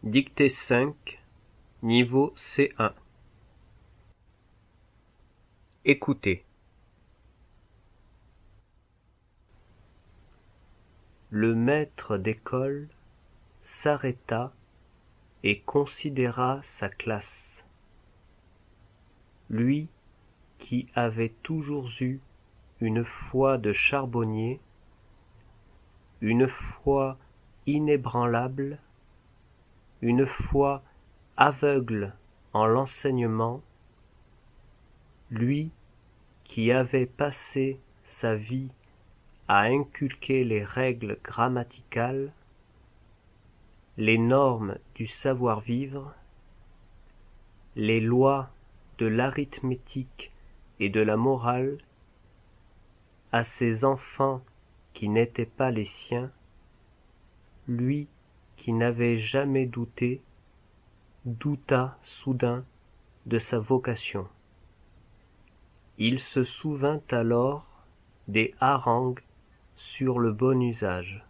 Dictée 5, niveau C1. Écoutez. Le maître d'école s'arrêta et considéra sa classe. Lui qui avait toujours eu une foi de charbonnier, une foi inébranlable, une foi aveugle en l'enseignement, lui qui avait passé sa vie à inculquer les règles grammaticales, les normes du savoir-vivre, les lois de l'arithmétique et de la morale, à ses enfants qui n'étaient pas les siens, lui qui n'avait jamais douté, douta soudain de sa vocation. Il se souvint alors des harangues sur le bon usage.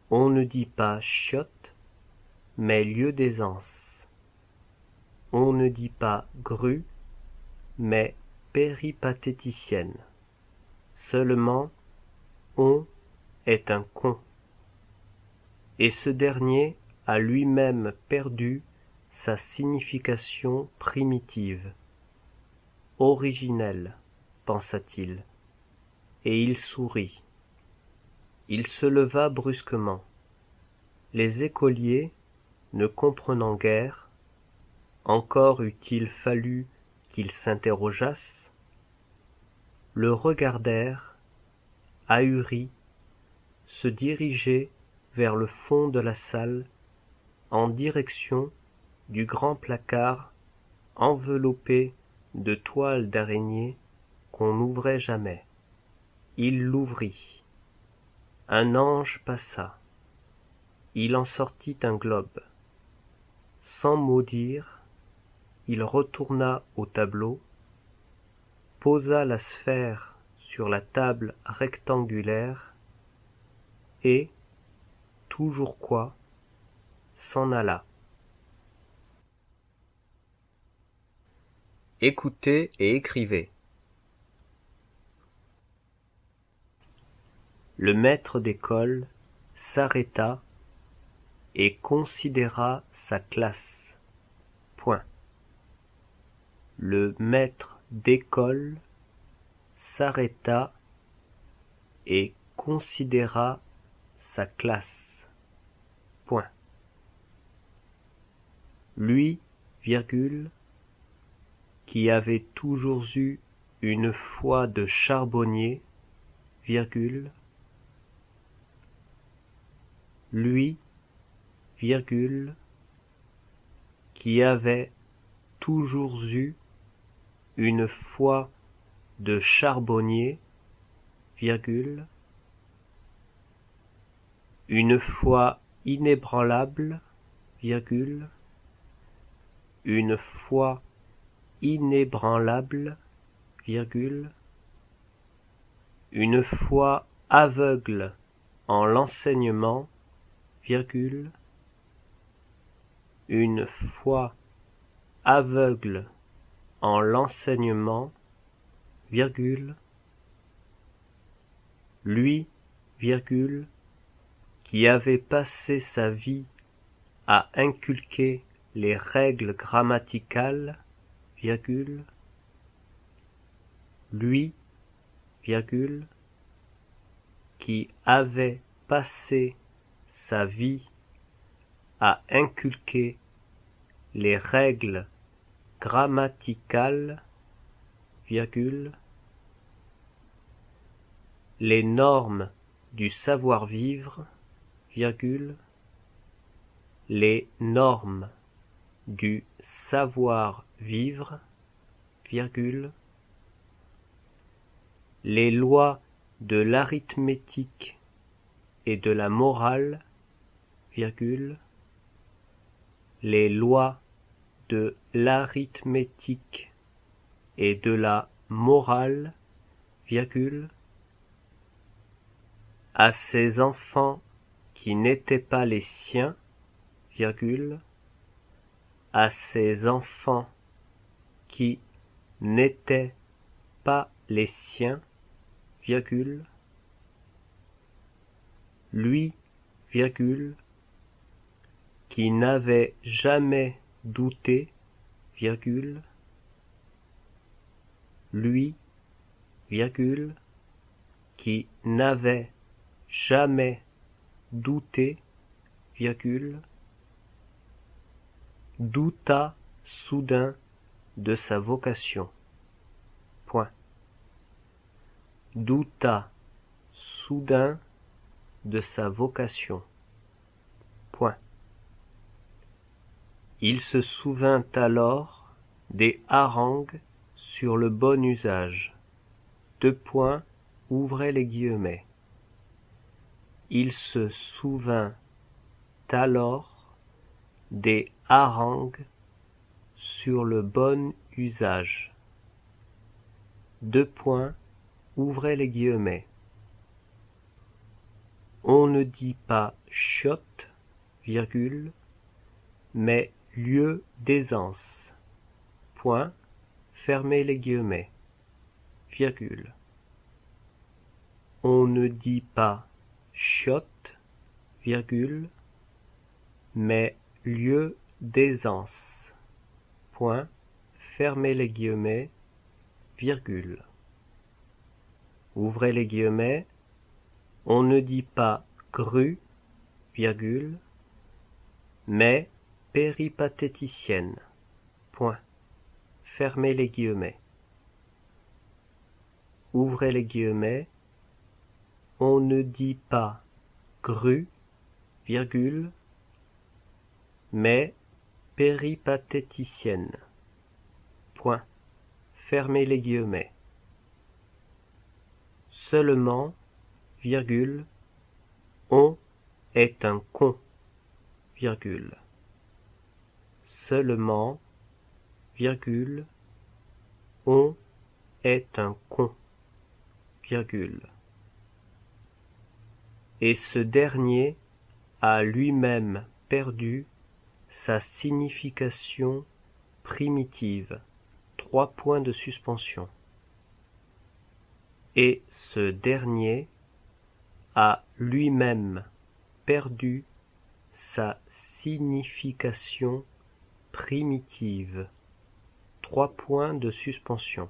On ne dit pas chiotte, mais lieu d'aisance. On ne dit pas grue, mais péripatéticienne. Seulement, on est un con. Et ce dernier a lui-même perdu sa signification primitive, originelle, pensa-t-il, et il sourit. Il se leva brusquement. Les écoliers, ne comprenant guère, encore eût-il fallu qu'ils s'interrogeassent, le regardèrent, ahuris, se diriger vers le fond de la salle en direction du grand placard enveloppé de toiles d'araignée qu'on n'ouvrait jamais. Il l'ouvrit. Un ange passa. Il en sortit un globe. Sans mot dire, il retourna au tableau, posa la sphère sur la table rectangulaire et, toujours quoi, s'en alla. Écoutez et écrivez. Le maître d'école s'arrêta et considéra sa classe. Point. Le maître d'école s'arrêta et considéra sa classe. Point. Lui, virgule, qui avait toujours eu une foi de charbonnier, virgule, lui, virgule, qui avait toujours eu une foi de charbonnier, virgule, une foi inébranlable, virgule, une foi inébranlable, virgule, une foi aveugle en l'enseignement, virgule, une foi aveugle en l'enseignement, virgule, lui, virgule, qui avait passé sa vie à inculquer les règles grammaticales, virgule, lui, virgule, qui avait passé sa vie à inculquer les règles grammaticales, virgule, les normes du savoir-vivre, virgule, les normes du savoir-vivre, virgule, les lois de l'arithmétique et de la morale, virgule, les lois de l'arithmétique et de la morale, virgule, à ses enfants qui n'étaient pas les siens, virgule, à ses enfants qui n'étaient pas les siens, virgule, lui, virgule, qui n'avait jamais douté, virgule, lui, virgule, qui n'avait jamais douté, virgule, douta soudain de sa vocation. Point. Douta soudain de sa vocation. Point. Il se souvint alors des harangues sur le bon usage. Deux points, ouvrez les guillemets. Il se souvint alors des harangues sur le bon usage. Deux points, ouvrez les guillemets. On ne dit pas chiotte, virgule, mais lieu d'aisance. Point, fermez les guillemets, virgule. On ne dit pas chiotte, virgule, mais lieu d'aisance. Point, fermez les guillemets, virgule. Ouvrez les guillemets. On ne dit pas grue, virgule, mais péripatéticienne. Point. Fermez les guillemets. Ouvrez les guillemets. On ne dit pas grue, virgule, mais péripatéticienne. Point. Fermez les guillemets. Seulement, virgule, on est un con, virgule. Seulement, virgule, on est un con, virgule. Et ce dernier a lui-même perdu sa signification primitive. Trois points de suspension. Et ce dernier a lui-même perdu sa signification primitive. Trois points de suspension.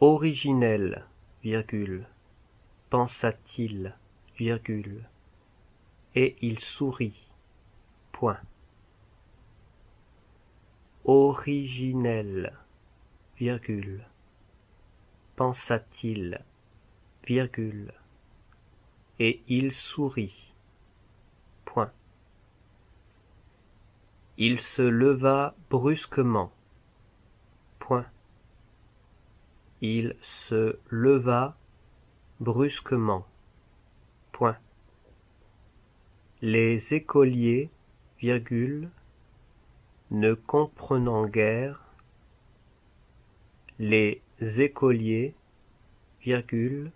Originel, virgule, pensa-t-il, virgule, et il sourit. Point. Originel, virgule, pensa-t-il, virgule, et il sourit. Point. Il se leva brusquement. Point. Il se leva brusquement. Point. Les écoliers, virgule, ne comprenant guère, les écoliers, virgule,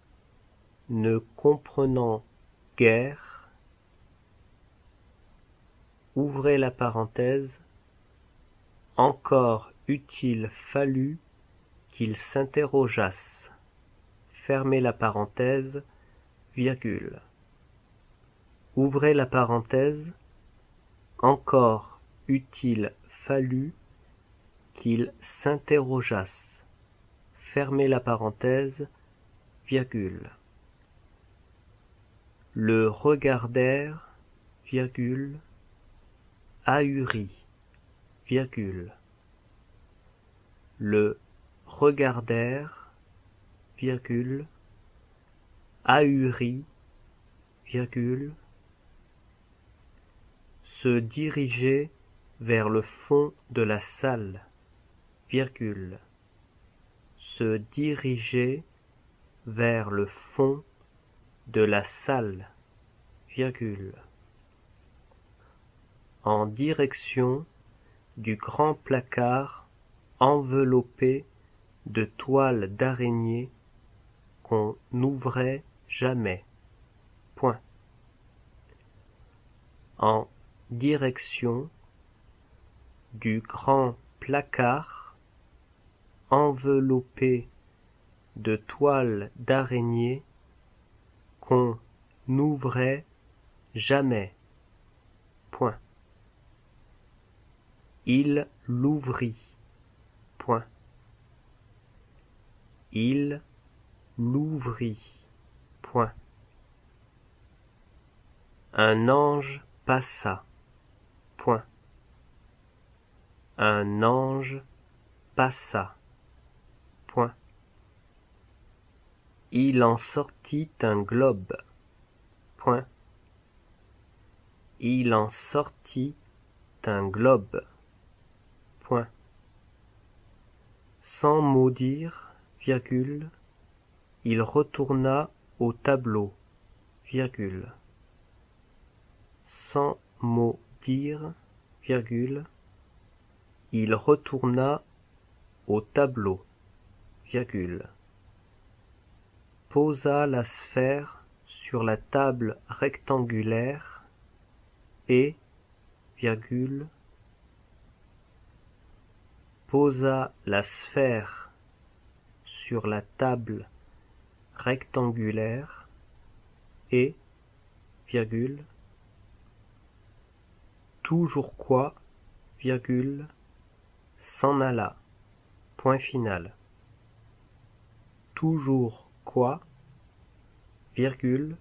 ne comprenant guère, ouvrez la parenthèse, encore eût-il fallu qu'ils s'interrogeassent, fermez la parenthèse, virgule. Ouvrez la parenthèse, encore eût-il fallu qu'ils s'interrogeassent, fermez la parenthèse, virgule. Le regardèrent, virgule, ahuris, virgule. Le regardèrent, virgule, ahuris, virgule, se diriger vers le fond de la salle, virgule, se diriger vers le fond de la salle, virgule, en direction du grand placard enveloppé de toiles d'araignée qu'on n'ouvrait jamais. Point. en direction du grand placard enveloppé de toiles d'araignée qu'on n'ouvrait jamais. Point. Il l'ouvrit. Point. Il l'ouvrit. Point. Un ange passa. Point. Un ange passa. Point. Il en sortit un globe. Point. Il en sortit un globe. Point. Sans mot dire, virgule, il retourna au tableau, virgule. Sans mot dire, virgule, il retourna au tableau, virgule. Posa la sphère sur la table rectangulaire et, virgule, posa la sphère sur la table rectangulaire et, virgule, toujours quoi, virgule, s'en alla, point final. Toujours quoi, virgule,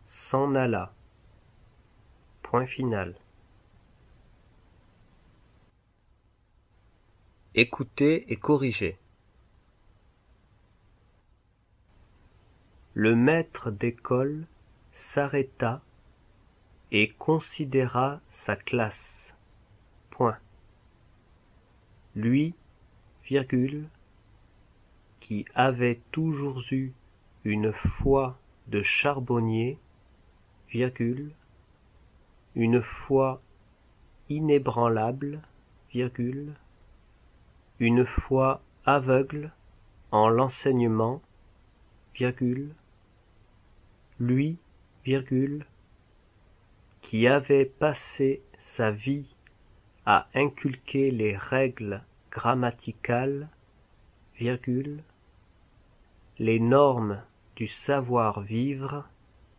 s'en alla, point final. Écoutez et corrigez. Le maître d'école s'arrêta et considéra sa classe. Point. Lui, virgule, qui avait toujours eu une foi de charbonnier, virgule, une foi inébranlable, virgule, une foi aveugle en l'enseignement, virgule, lui, virgule, qui avait passé sa vie à inculquer les règles grammaticales, virgule, les normes du savoir-vivre,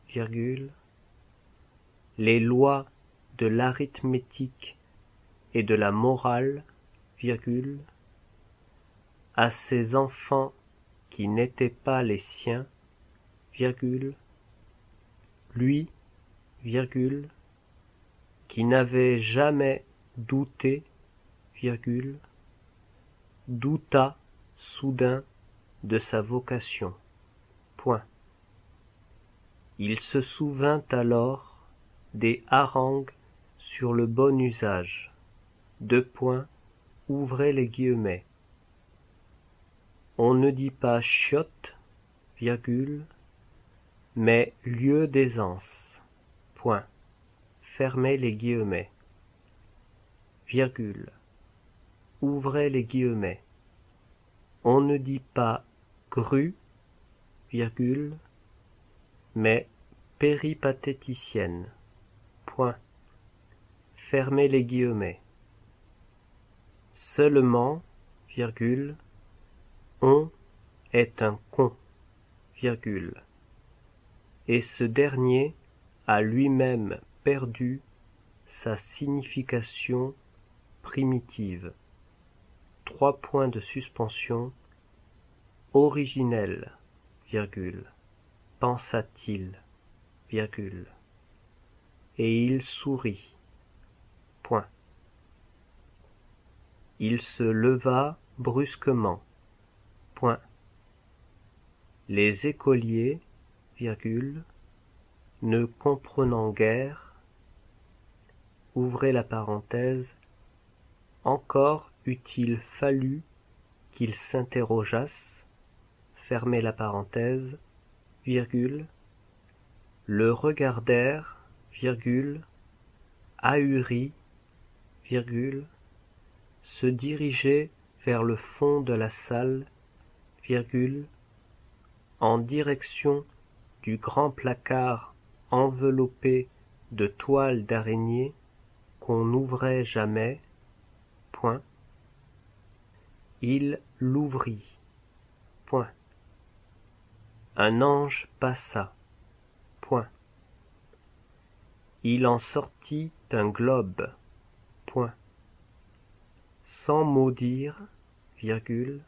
virgule, les lois de l'arithmétique et de la morale, virgule, à ses enfants qui n'étaient pas les siens, virgule, lui, virgule, qui n'avait jamais douté, virgule, douta soudain de sa vocation. Point. Il se souvint alors des harangues sur le bon usage. Deux points, ouvrez les guillemets. On ne dit pas chiotte, virgule, mais lieu d'aisance. Point. Fermez les guillemets. Virgule. Ouvrez les guillemets. On ne dit pas grue, virgule, mais péripatéticienne. Point. Fermez les guillemets. Seulement, virgule, on est un con, virgule, et ce dernier a lui-même perdu sa signification primitive. Trois points de suspension. Originel, virgule, pensa-t-il, virgule, et il sourit. Point. Il se leva brusquement. Point. Les écoliers, virgule, ne comprenant guère, ouvrez la parenthèse, encore eût-il fallu qu'ils s'interrogeassent, fermez la parenthèse, virgule, le regardèrent, virgule, ahuris, virgule, se diriger vers le fond de la salle, virgule, en direction du grand placard enveloppé de toile d'araignée qu'on n'ouvrait jamais, point. Il l'ouvrit, point. Un ange passa, point. Il en sortit un globe, point. Sans mot dire, virgule,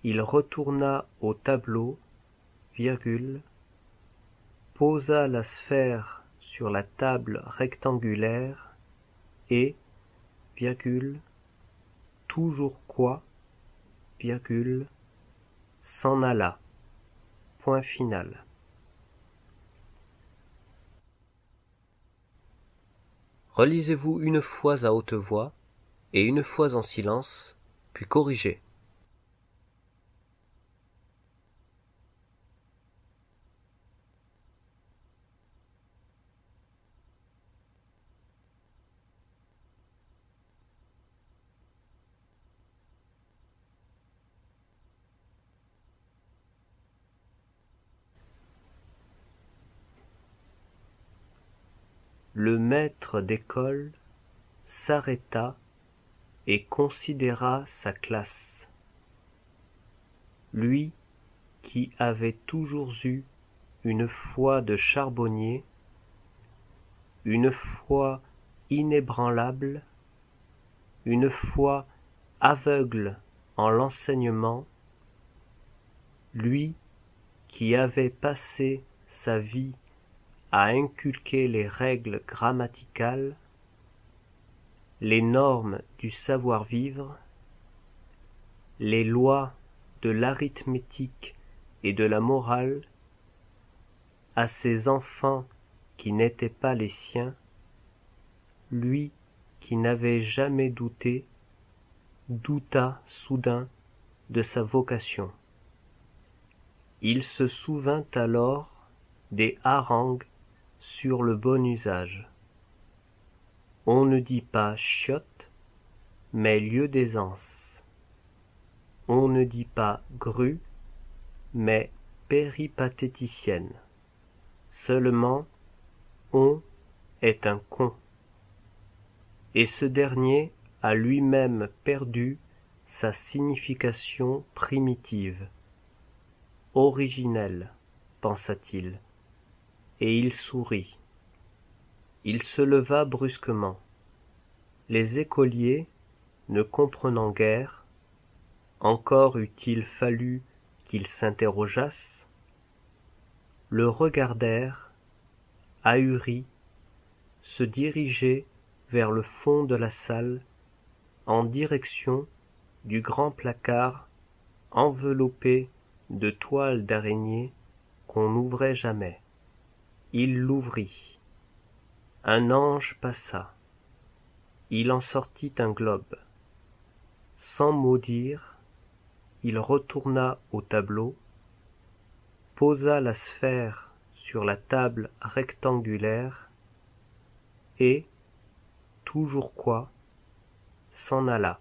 il retourna au tableau, virgule, posa la sphère sur la table rectangulaire et, virgule, toujours quoi, virgule, s'en alla, point final. Relisez-vous une fois à haute voix et une fois en silence, puis corrigez. Le maître d'école s'arrêta et considéra sa classe. Lui qui avait toujours eu une foi de charbonnier, une foi inébranlable, une foi aveugle en l'enseignement, lui qui avait passé sa vie à inculquer les règles grammaticales, les normes du savoir-vivre, les lois de l'arithmétique et de la morale, à ses enfants qui n'étaient pas les siens, lui qui n'avait jamais douté, douta soudain de sa vocation. Il se souvint alors des harangues sur le bon usage. On ne dit pas chiotte, mais lieu d'aisance. On ne dit pas grue, mais péripatéticienne. Seulement, on est un con. Et ce dernier a lui-même perdu sa signification primitive. Originelle, pensa-t-il, et il sourit. Il se leva brusquement. Les écoliers, ne comprenant guère, encore eût-il fallu qu'ils s'interrogeassent, le regardèrent, ahuris, se diriger vers le fond de la salle, en direction du grand placard enveloppé de toiles d'araignée qu'on n'ouvrait jamais. Il l'ouvrit. Un ange passa. Il en sortit un globe. Sans mot dire, il retourna au tableau, posa la sphère sur la table rectangulaire et, toujours quoi, s'en alla.